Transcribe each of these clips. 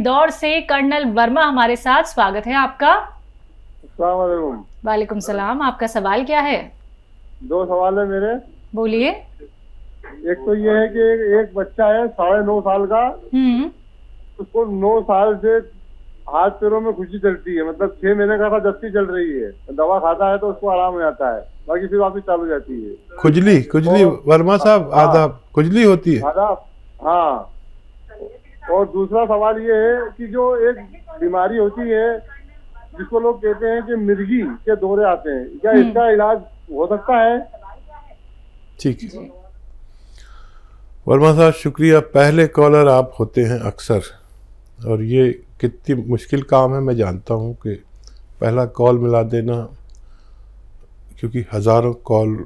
इंदौर से कर्नल वर्मा हमारे साथ, स्वागत है आपका। अस्सलाम वालेकुम। वालेकुम सलाम। आपका सवाल क्या है? 2 सवाल है मेरे। बोलिए। एक तो ये है कि एक बच्चा है 9.5 साल का, उसको 9 साल से हाथ पैरों में खुजली चलती है, मतलब 6 महीने का दस्ती चल रही है, दवा खाता है तो उसको आराम हो जाता है, बाकी फिर वापस चालू हो जाती है खुजली। तो, वर्मा साहब आदाब, खुजली होती है? आदाब, हाँ। और दूसरा सवाल ये है कि जो एक बीमारी होती है जिसको लोग कहते हैं कि मिर्गी के दौरे आते हैं, क्या इसका इलाज हो सकता है? ठीक है वर्मा साहब, शुक्रिया। पहले कॉलर आप होते हैं अक्सर, और ये कितनी मुश्किल काम है मैं जानता हूँ कि पहला कॉल मिला देना, क्योंकि हज़ारों कॉल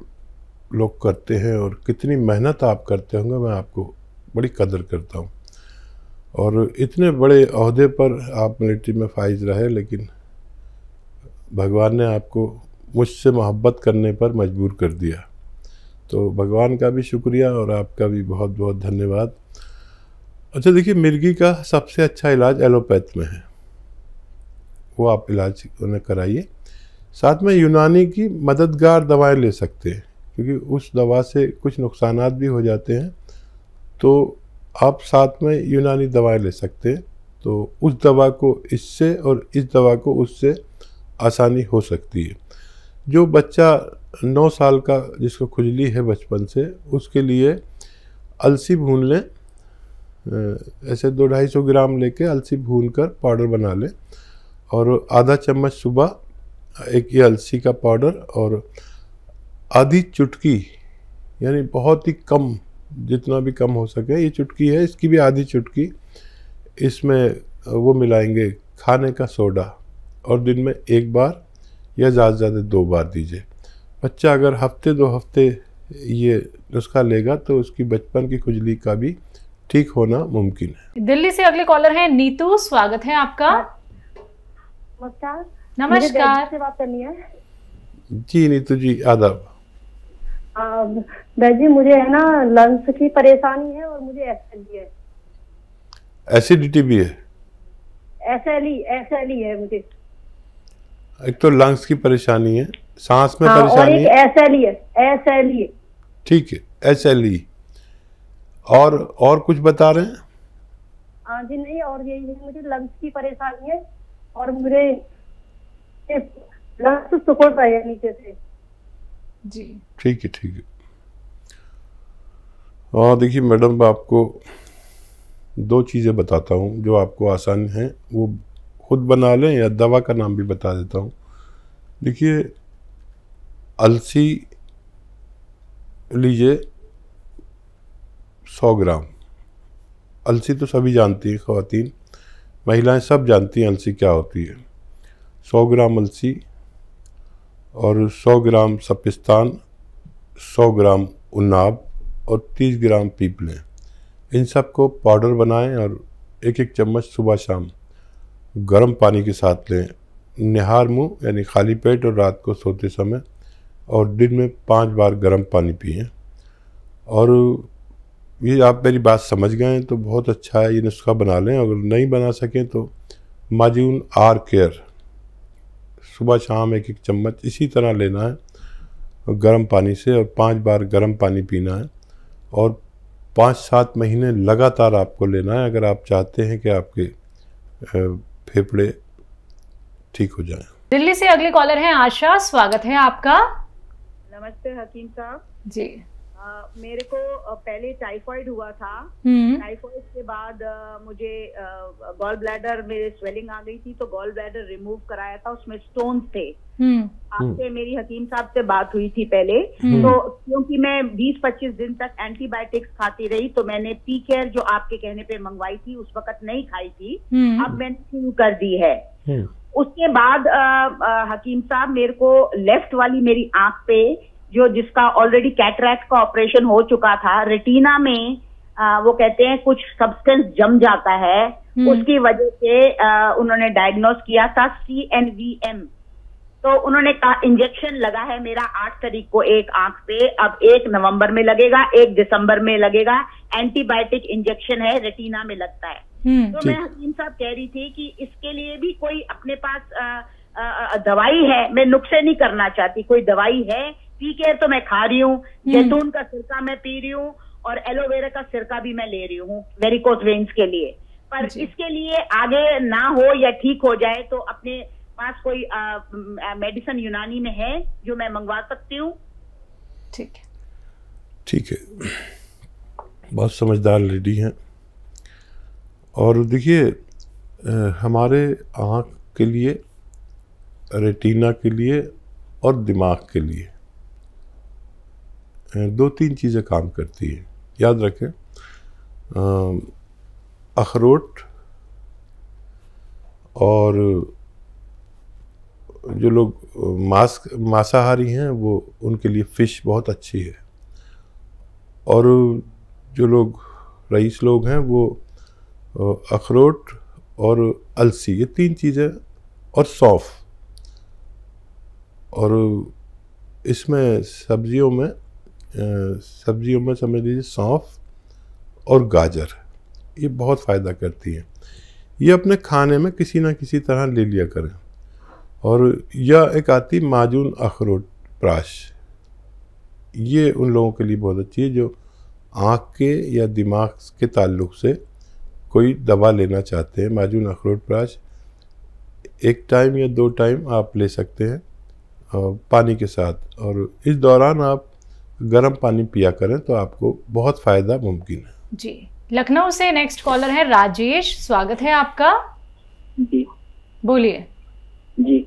लोग करते हैं और कितनी मेहनत आप करते होंगे मैं आपको बड़ी कदर करता हूँ। और इतने बड़े ओहदे पर आप मिलिट्री में फाइज रहे, लेकिन भगवान ने आपको मुझसे मोहब्बत करने पर मजबूर कर दिया, तो भगवान का भी शुक्रिया और आपका भी बहुत बहुत धन्यवाद। अच्छा देखिए, मिर्गी का सबसे अच्छा इलाज एलोपैथ में है, वो आप इलाज उन्हें कराइए। साथ में यूनानी की मददगार दवाएं ले सकते हैं, क्योंकि उस दवा से कुछ नुकसानात भी हो जाते हैं, तो आप साथ में यूनानी दवाएं ले सकते हैं, तो उस दवा को इससे और इस दवा को उससे आसानी हो सकती है। जो बच्चा 9 साल का जिसको खुजली है बचपन से, उसके लिए अलसी भून लें, ऐसे 200-250 ग्राम लेके अलसी भूनकर पाउडर बना लें, और आधा चम्मच सुबह एक ये अलसी का पाउडर, और आधी चुटकी, यानी बहुत ही कम, जितना भी कम हो सके, ये चुटकी है, इसकी भी आधी चुटकी इसमें वो मिलाएंगे खाने का सोडा, और दिन में 1 बार या ज़्यादा से ज़्यादा 2 बार दीजिए। बच्चा अगर हफ्ते 2 हफ्ते ये नुस्खा लेगा तो उसकी बचपन की खुजली का भी ठीक होना मुमकिन है। दिल्ली से अगले कॉलर हैं नीतू, स्वागत है आपका। नमस्कार। नमस्कार। से बात करनी है जी नीतू जी, आदाब। जी मुझे है ना लंग्स की परेशानी है और मुझे एसएलई है। एसिडिटी भी है? एसएलई है मुझे। एक तो लंग्स की परेशानी है, सांस में हाँ, परेशानी और एक एसएलई है। ठीक है, एसएलई। और कुछ बता रहे हैं? हाँ जी, नहीं, और यही है, मुझे लंग्स की परेशानी है और मुझे लंग्स सुकड़ रहे हैं नीचे से जी। ठीक है, ठीक है। और देखिए मैडम, आपको 2 चीज़ें बताता हूँ जो आपको आसान है, वो खुद बना लें, या दवा का नाम भी बता देता हूँ। देखिए, अलसी लीजिए 100 ग्राम। अलसी तो सभी जानती हैं, ख़वातीन महिलाएं सब जानती हैं अलसी क्या होती है। 100 ग्राम अलसी और 100 ग्राम सपिस्तान, 100 ग्राम उन्नाब और 30 ग्राम पीपलें, इन सब को पाउडर बनाएं और 1-1 चम्मच सुबह शाम गर्म पानी के साथ लें, निहार मुँह यानी खाली पेट, और रात को सोते समय, और दिन में 5 बार गर्म पानी पिएं। और ये आप मेरी बात समझ गए हैं तो बहुत अच्छा है, ये नुस्खा बना लें। अगर नहीं बना सकें तो माजून आर केयर सुबह शाम 1-1 चम्मच इसी तरह लेना है गर्म पानी से, और 5 बार गर्म पानी पीना है, और 5-7 महीने लगातार आपको लेना है, अगर आप चाहते हैं कि आपके फेफड़े ठीक हो जाएं। दिल्ली से अगले कॉलर हैं आशा, स्वागत है आपका। नमस्ते हकीम साहब जी। मेरे को पहले टाइफाइड हुआ था। टाइफाइड के बाद मुझे गॉल ब्लैडर में स्वेलिंग आ गई थी, तो गॉल ब्लैडर रिमूव कराया था, उसमें स्टोन्स थे। आपसे मेरी हकीम साहब से बात हुई थी पहले, तो क्योंकि मैं 20-25 दिन तक एंटीबायोटिक्स खाती रही, तो मैंने पी केयर जो आपके कहने पे मंगवाई थी उस वक्त नहीं खाई थी, अब मैंने शुरू कर दी है। उसके बाद हकीम साहब मेरे को लेफ्ट वाली मेरी आंख पे, जो जिसका ऑलरेडी कैटरैक्ट का ऑपरेशन हो चुका था, रेटिना में वो कहते हैं कुछ सब्सटेंस जम जाता है, उसकी वजह से उन्होंने डायग्नोस किया था CNVM। तो उन्होंने कहा इंजेक्शन लगा है मेरा 8 तारीख को एक आंख पे, अब 1 नवंबर में लगेगा, 1 दिसंबर में लगेगा। एंटीबायोटिक इंजेक्शन है, रेटिना में लगता है। तो मैं हकीम साहब कह रही थी कि इसके लिए भी कोई अपने पास दवाई है। मैं नुस्खे नहीं करना चाहती, कोई दवाई है पी केयर तो मैं खा रही हूँ, जैतून का सिरका मैं पी रही हूँ और एलोवेरा का सिरका भी मैं ले रही हूँ वेरिकोस वेन्स के लिए। पर इसके लिए आगे ना हो या ठीक हो जाए तो अपने पास कोई मेडिसिन यूनानी में है जो मैं मंगवा सकती हूँ? ठीक है, ठीक है, बहुत समझदार लेडी हैं। और देखिए हमारे आँख के लिए, रेटिना के लिए और दिमाग के लिए 2-3 चीज़ें काम करती हैं, याद रखें। अखरोट और जो लोग मांसाहारी हैं वो उनके लिए फ़िश बहुत अच्छी है। और जो लोग रईस लोग हैं वो अखरोट और अलसी, ये 3 चीज़ें, और सौंफ। और इसमें सब्जियों में समझ लीजिए सौंफ और गाजर, ये बहुत फ़ायदा करती हैं। ये अपने खाने में किसी ना किसी तरह ले लिया करें। और यह एक आती माजून अखरोट प्राश, ये उन लोगों के लिए बहुत अच्छी है जो आँख के या दिमाग के ताल्लुक़ से कोई दवा लेना चाहते हैं। माजून अखरोट प्राश 1 टाइम या 2 टाइम आप ले सकते हैं पानी के साथ, और इस दौरान आप गर्म पानी पिया करें तो आपको बहुत फ़ायदा मुमकिन है। जी, लखनऊ से नेक्स्ट कॉलर है राजेश, स्वागत है आपका। जी बोलिए जी।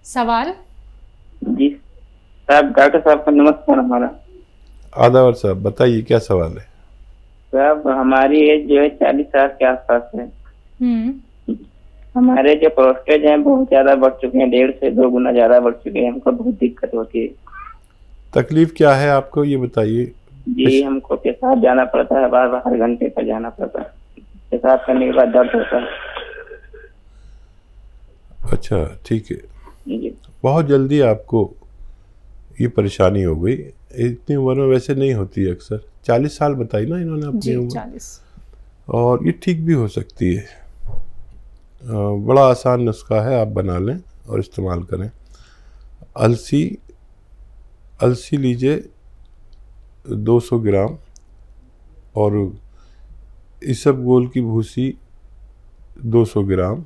सवाल? जी साहब, डॉक्टर साहब का नमस्कार। हमारा आदावर साहब, बताइए क्या सवाल है? साहब हमारी एज जो है 40 साल के आसपास है। हमारे जो प्रोस्टेट हैं बहुत ज्यादा बढ़ चुके हैं, 1.5 से 2 गुना ज्यादा बढ़ चुके हैं। हमको बहुत दिक्कत होती है। तकलीफ क्या है आपको, ये बताइए। जी हमको पेशाब जाना पड़ता है, बार बार हर घंटे पर जाना पड़ता है। पेशाब करने के बाद दर्द होता है। अच्छा, ठीक है। जी बहुत जल्दी आपको ये परेशानी हो गई। इतनी उम्र में वैसे नहीं होती है अक्सर। 40 साल बताई ना इन्होंने अपनी उम्र, 40। और ये ठीक भी हो सकती है। बड़ा आसान नुस्खा है, आप बना लें और इस्तेमाल करें। अलसी लीजिए 200 ग्राम, और इसबगोल की भूसी 200 ग्राम।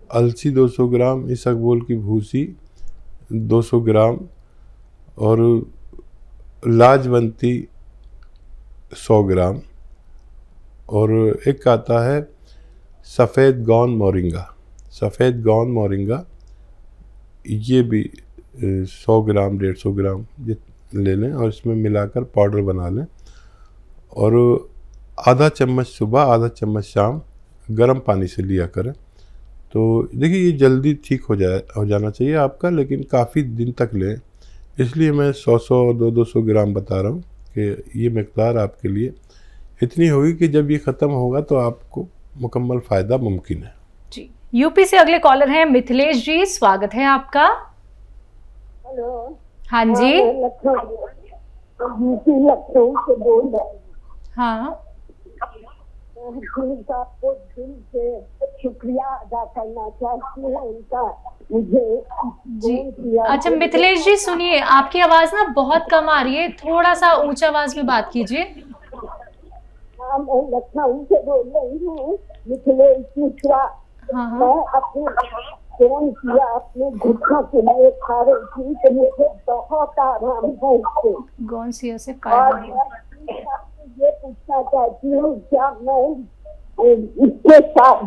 अलसी 200 ग्राम, इसबगोल की भूसी 200 ग्राम, और लाजवंती 100 ग्राम, और एक आता है सफ़ेद गौन मोरिंगा, ये भी 100 ग्राम 150 ग्राम ले लें और इसमें मिलाकर पाउडर बना लें, और आधा चम्मच सुबह आधा चम्मच शाम गर्म पानी से लिया करें। तो देखिए ये जल्दी ठीक हो जाना चाहिए आपका, लेकिन काफ़ी दिन तक लें। इसलिए मैं 100 200 ग्राम बता रहा हूँ कि ये मकदार आपके लिए इतनी होगी कि जब ये ख़त्म होगा तो आपको मुकम्मल फ़ायदा मुमकिन है। जी, यूपी से अगले कॉलर हैं मिथिलेश जी, स्वागत है आपका। हेलो। हाँ जी। लखनऊ से बोल रही हूँ। हाँ, आपको दिल से शुक्रिया अदा करना चाहती हूँ उनका, मुझे जी। अच्छा मिथिलेश जी सुनिए, आपकी आवाज ना बहुत कम आ रही है, थोड़ा सा ऊंचा आवाज में बात कीजिए। हाँ, मैं लखनऊ से बोल रही हूँ, मिथिलेश मिश्रा। मैं अपने फोन किया, अपने घुटनों के लिए खा रही थी तो मुझे बहुत आराम है इससे। गौनसिया से फायदा। ये पूछना चाहती हूँ, क्या मैं इसके साथ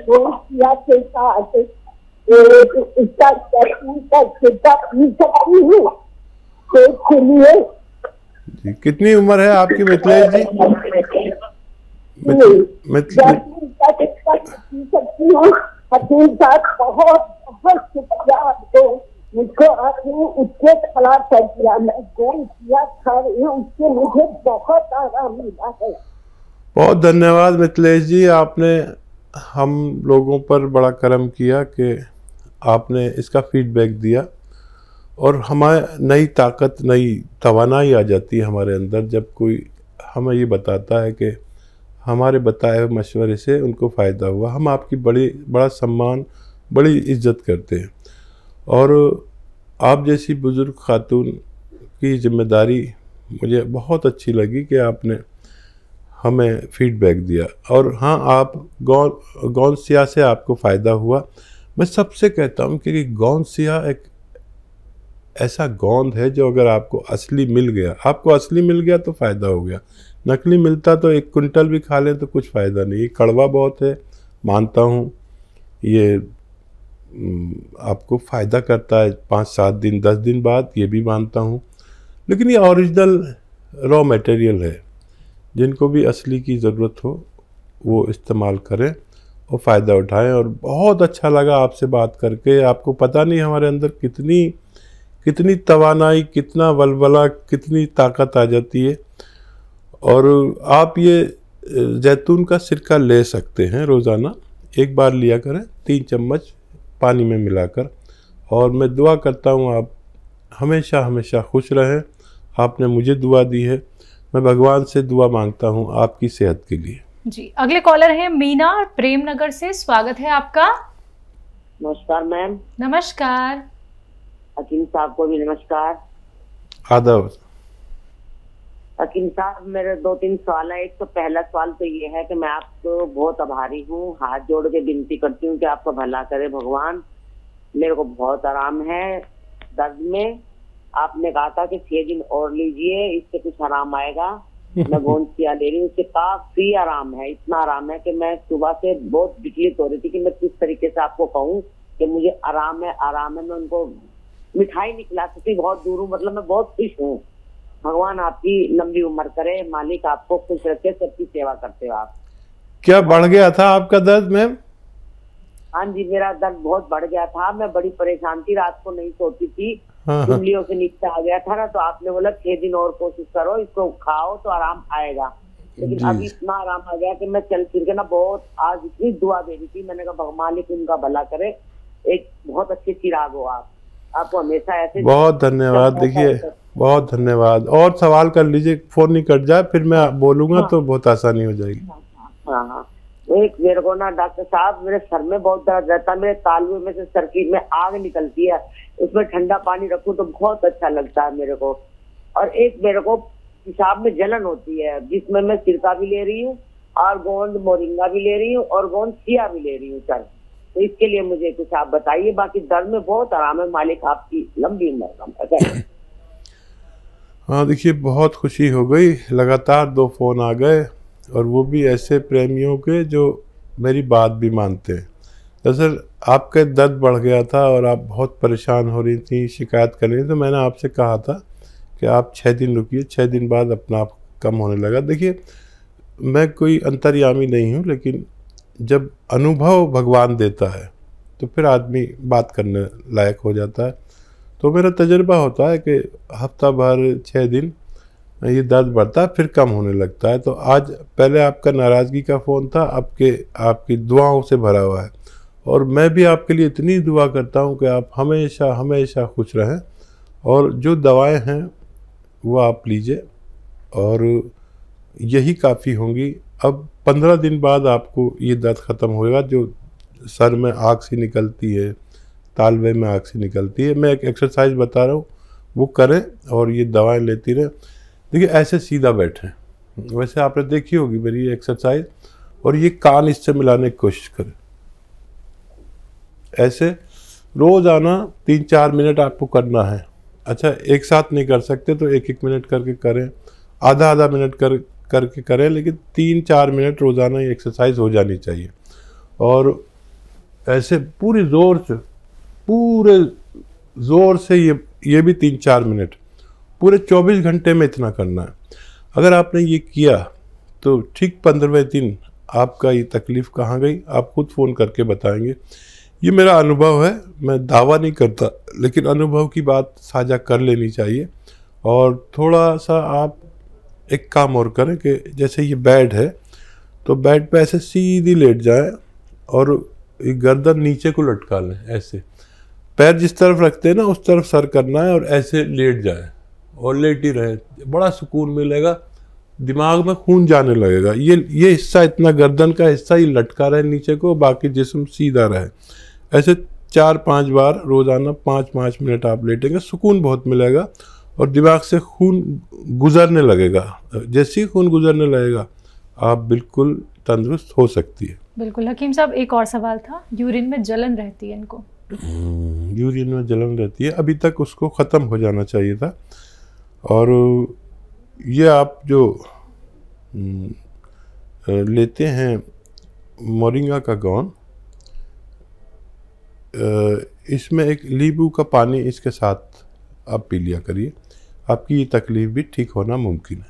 गौनसिया के साथ इसका छिड़का पी सकती हूँ पेट के लिए? जी, कितनी उम्र है आपकी मिथिलेश जी? बहुत बहुत शुक्रिया आपको, मुझको आपने उसके खिला कर दिया। मैं गौनसिया खा रही हूँ, उससे मुझे बहुत आराम मिला है। बहुत धन्यवाद मिथिलेश जी, आपने हम लोगों पर बड़ा करम किया कि आपने इसका फीडबैक दिया, और हमें नई ताकत, नई तवानाई आ जाती है हमारे अंदर जब कोई हमें ये बताता है कि हमारे बताए हुए मशवरे से उनको फ़ायदा हुआ। हम आपकी बड़ा सम्मान, बड़ी इज्जत करते हैं। और आप जैसी बुज़ुर्ग खातून की ज़िम्मेदारी मुझे बहुत अच्छी लगी कि आपने हमें फीडबैक दिया। और हाँ, आप गोंद सिया से आपको फ़ायदा हुआ। मैं सबसे कहता हूँ कि गोंद सिया एक ऐसा गोंद है जो अगर आपको असली मिल गया तो फ़ायदा हो गया। नकली मिलता तो 1 क्विंटल भी खा लें तो कुछ फ़ायदा नहीं। ये कड़वा बहुत है, मानता हूँ। ये आपको फ़ायदा करता है 5-7 दिन 10 दिन बाद, ये भी मानता हूँ। लेकिन ये ओरिजिनल रॉ मटेरियल है। जिनको भी असली की ज़रूरत हो वो इस्तेमाल करें और फ़ायदा उठाएं। और बहुत अच्छा लगा आपसे बात करके। आपको पता नहीं हमारे अंदर कितनी तवानाई, कितना वलवला, कितनी ताकत आ जाती है। और आप ये जैतून का सिरका ले सकते हैं रोज़ाना, 1 बार लिया करें 3 चम्मच पानी में मिलाकर। और मैं दुआ करता हूँ आप हमेशा हमेशा खुश रहें। आपने मुझे दुआ दी है, मैं भगवान से दुआ मांगता हूँ आपकी सेहत के लिए। जी, अगले कॉलर हैं मीना प्रेमनगर से। स्वागत है आपका। नमस्कार मैम। नमस्कार। हकीम साहब को भी नमस्कार। आदाब। हकीम साहब, मेरे 2-3 सवाल है। एक तो पहला सवाल तो ये है कि मैं आपको बहुत आभारी हूँ, हाथ जोड़ के विनती करती हूँ कि आपका भला करे भगवान। मेरे को बहुत आराम है दर्द में। आपने कहा था कि 6 दिन और लीजिए, इससे कुछ आराम आएगा। मैं गोंद सिया ले रही हूँ, उससे काफी आराम है। इतना आराम है कि मैं सुबह से बहुत विचलित हो रही थी कि मैं किस तरीके से आपको कहूँ कि मुझे आराम है। मैं उनको मिठाई नहीं खिला सकती, बहुत दूर हूँ। मतलब मैं बहुत खुश हूँ। भगवान आपकी लंबी उम्र करे, मालिक आपको खुश रखे, सबकी सेवा करते हो आप। क्या बढ़ गया था आपका दर्द मैम? हाँ जी, मेरा दर्द बहुत बढ़ गया था। मैं बड़ी परेशान थी, रात को नहीं सोती थी, उंगलियों से नीचे आ गया था ना। तो आपने बोला 6 दिन और कोशिश करो, इसको खाओ तो आराम आएगा। लेकिन अभी इतना आराम आ गया कि मैं चल फिर के ना बहुत, आज इतनी दुआ दे रही थी। मैंने कहा मालिक उनका भला करे, एक बहुत अच्छे चिराग हो आप। आपको हमेशा ऐसे। बहुत धन्यवाद। देखिए, बहुत धन्यवाद। और सवाल कर लीजिए, फोन नहीं कट जाए, फिर मैं बोलूंगा तो बहुत आसानी हो जाएगी। हाँ, एक मेरे को ना डॉक्टर साहब, मेरे सर में बहुत दर्द रहता है। मेरे तालुए में से सर्किट में आग निकलती है, उसमें ठंडा पानी रखूं तो बहुत अच्छा लगता है मेरे को। और एक मेरे को पेशाब में जलन होती है, जिसमें मैं सिरका भी ले रही हूँ और गोंद मोरिंगा भी ले रही हूँ और गोंद सिया भी ले रही हूँ सर। तो इसके लिए मुझे कुछ आप बताइए। बाकी दर्द में बहुत आराम है, मालिक आपकी लंबी उम्र। हाँ, देखिए, बहुत खुशी हो गई। लगातार 2 फोन आ गए, और वो भी ऐसे प्रेमियों के जो मेरी बात भी मानते हैं। दरअसल आपका दर्द बढ़ गया था और आप बहुत परेशान हो रही थी, शिकायत कर रही थी। तो मैंने आपसे कहा था कि आप 6 दिन रुकिए, 6 दिन बाद अपना आप कम होने लगा। देखिए, मैं कोई अंतर्यामी नहीं हूँ, लेकिन जब अनुभव भगवान देता है तो फिर आदमी बात करने लायक हो जाता है। तो मेरा तजुर्बा होता है कि हफ्ता भर 6 दिन ये दर्द बढ़ता है, फिर कम होने लगता है। तो आज पहले आपका नाराज़गी का फ़ोन था, आपकी दुआओं से भरा हुआ है। और मैं भी आपके लिए इतनी दुआ करता हूँ कि आप हमेशा हमेशा खुश रहें। और जो दवाएं हैं वो आप लीजिए, और यही काफ़ी होंगी। अब 15 दिन बाद आपको ये दर्द ख़त्म होगा। जो सर में आग सी निकलती है, तालवे में आग सी निकलती है, मैं एक एक्सरसाइज बता रहा हूँ, वो करें और ये दवाएं लेती रहें। देखिए, ऐसे सीधा बैठें। वैसे आपने देखी होगी मेरी एक्सरसाइज, और ये कान इससे मिलाने की कोशिश करें। ऐसे रोज़ाना 3-4 मिनट आपको करना है। अच्छा, एक साथ नहीं कर सकते तो 1-1 मिनट करके करें, आधा मिनट करके करें, लेकिन 3-4 मिनट रोज़ाना ये एक्सरसाइज हो जानी चाहिए। और ऐसे पूरे ज़ोर से ये भी 3-4 मिनट पूरे 24 घंटे में इतना करना है। अगर आपने ये किया तो ठीक 15वें दिन आपका ये तकलीफ़ कहाँ गई आप खुद फ़ोन करके बताएंगे। ये मेरा अनुभव है, मैं दावा नहीं करता, लेकिन अनुभव की बात साझा कर लेनी चाहिए। और थोड़ा सा आप एक काम और करें कि जैसे ये बेड है, तो बेड पे ऐसे सीधी लेट जाए और गर्दन नीचे को लटका लें। ऐसे पैर जिस तरफ रखते हैं ना, उस तरफ सर करना है और ऐसे लेट जाए और लेट ही रहे। बड़ा सुकून मिलेगा दिमाग में खून जाने लगेगा। ये हिस्सा, इतना गर्दन का हिस्सा ही लटका रहे नीचे को, बाकी जिस्म सीधा रहे। ऐसे 4-5 बार रोज़ाना 5-5 मिनट आप लेटेंगे, सुकून बहुत मिलेगा और दिमाग से खून गुजरने लगेगा। जैसे ही खून गुजरने लगेगा आप बिल्कुल तंदुरुस्त हो सकती है। बिल्कुल। हकीम साहब, एक और सवाल था, यूरिन में जलन रहती है इनको। यूरिन में जलन रहती है, अभी तक उसको ख़त्म हो जाना चाहिए था। और ये आप जो लेते हैं मोरिंगा का गौन, इसमें एक नींबू का पानी इसके साथ आप पी लिया करिए, आपकी ये तकलीफ़ भी ठीक होना मुमकिन है।